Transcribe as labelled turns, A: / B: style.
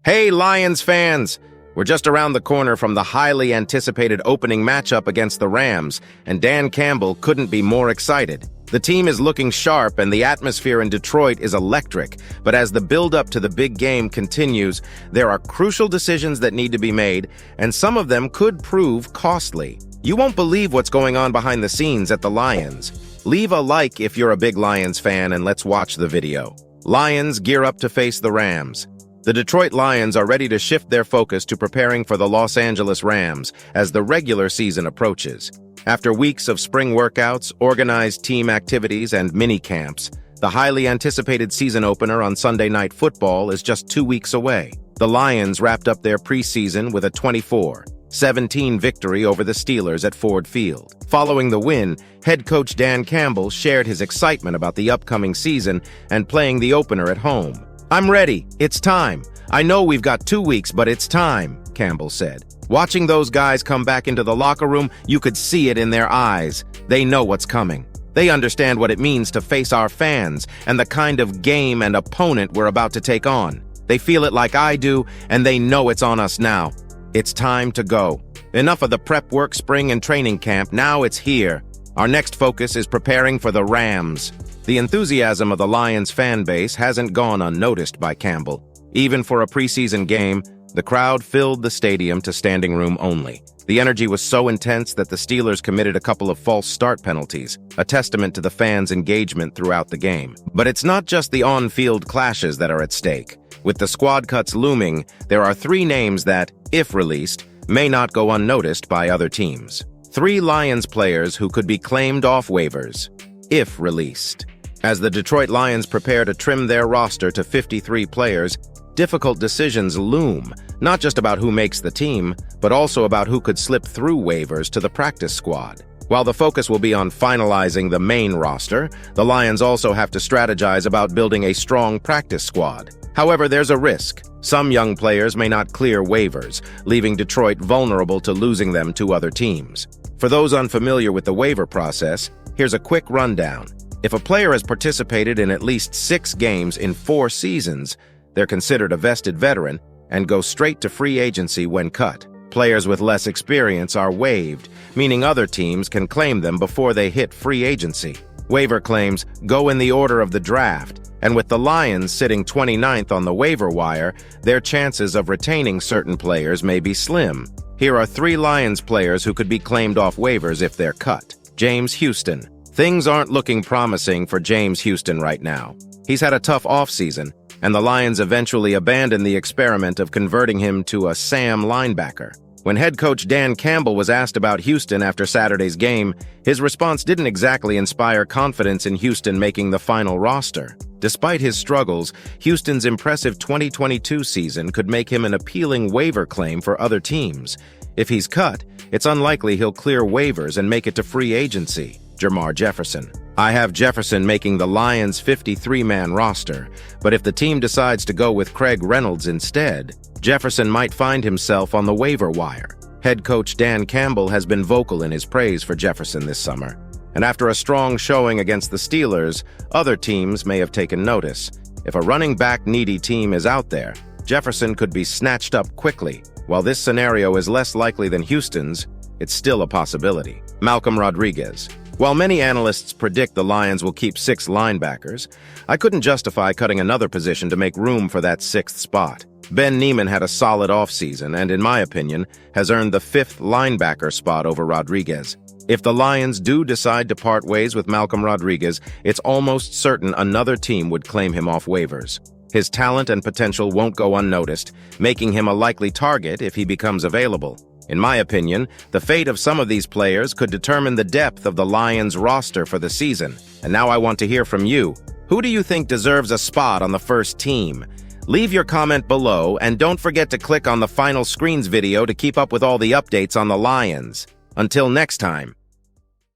A: Hey, Lions fans! We're just around the corner from the highly anticipated opening matchup against the Rams, and Dan Campbell couldn't be more excited. The team is looking sharp and the atmosphere in Detroit is electric, but as the build-up to the big game continues, there are crucial decisions that need to be made, and some of them could prove costly. You won't believe what's going on behind the scenes at the Lions. Leave a like if you're a big Lions fan and let's watch the video. Lions gear up to face the Rams. The Detroit Lions are ready to shift their focus to preparing for the Los Angeles Rams as the regular season approaches. After weeks of spring workouts, organized team activities, and mini-camps, the highly anticipated season opener on Sunday Night Football is just 2 weeks away. The Lions wrapped up their preseason with a 24-17 victory over the Steelers at Ford Field. Following the win, head coach Dan Campbell shared his excitement about the upcoming season and playing the opener at home. "I'm ready. It's time. I know we've got 2 weeks, but it's time," Campbell said. Watching those guys come back into the locker room, you could see it in their eyes. They know what's coming. They understand what it means to face our fans and the kind of game and opponent we're about to take on. They feel it like I do, and they know it's on us now. It's time to go. Enough of the prep work, spring, and training camp. Now it's here. Our next focus is preparing for the Rams. The enthusiasm of the Lions fan base hasn't gone unnoticed by Campbell. Even for a preseason game, the crowd filled the stadium to standing room only. The energy was so intense that the Steelers committed a couple of false start penalties, a testament to the fans' engagement throughout the game. But it's not just the on-field clashes that are at stake. With the squad cuts looming, there are 3 names that, if released, may not go unnoticed by other teams. 3 Lions players who could be claimed off waivers, if released. As the Detroit Lions prepare to trim their roster to 53 players, difficult decisions loom, not just about who makes the team, but also about who could slip through waivers to the practice squad. While the focus will be on finalizing the main roster, the Lions also have to strategize about building a strong practice squad. However, there's a risk. Some young players may not clear waivers, leaving Detroit vulnerable to losing them to other teams. For those unfamiliar with the waiver process, here's a quick rundown. If a player has participated in at least 6 games in 4 seasons, they're considered a vested veteran and go straight to free agency when cut. Players with less experience are waived, meaning other teams can claim them before they hit free agency. Waiver claims go in the order of the draft, and with the Lions sitting 29th on the waiver wire, their chances of retaining certain players may be slim. Here are 3 Lions players who could be claimed off waivers if they're cut. James Houston. Things aren't looking promising for James Houston right now. He's had a tough offseason, and the Lions eventually abandoned the experiment of converting him to a Sam linebacker. When head coach Dan Campbell was asked about Houston after Saturday's game, his response didn't exactly inspire confidence in Houston making the final roster. Despite his struggles, Houston's impressive 2022 season could make him an appealing waiver claim for other teams. If he's cut, it's unlikely he'll clear waivers and make it to free agency. Jermar Jefferson. I have Jefferson making the Lions' 53-man roster, but if the team decides to go with Craig Reynolds instead, Jefferson might find himself on the waiver wire. Head coach Dan Campbell has been vocal in his praise for Jefferson this summer, and after a strong showing against the Steelers, other teams may have taken notice. If a running back-needy team is out there, Jefferson could be snatched up quickly. While this scenario is less likely than Houston's, it's still a possibility. Malcolm Rodriguez. While many analysts predict the Lions will keep 6 linebackers, I couldn't justify cutting another position to make room for that 6th spot. Ben Neiman had a solid offseason and, in my opinion, has earned the 5th linebacker spot over Rodriguez. If the Lions do decide to part ways with Malcolm Rodriguez, it's almost certain another team would claim him off waivers. His talent and potential won't go unnoticed, making him a likely target if he becomes available. In my opinion, the fate of some of these players could determine the depth of the Lions roster for the season. And now I want to hear from you. Who do you think deserves a spot on the first team? Leave your comment below, and don't forget to click on the final screens video to keep up with all the updates on the Lions. Until next time.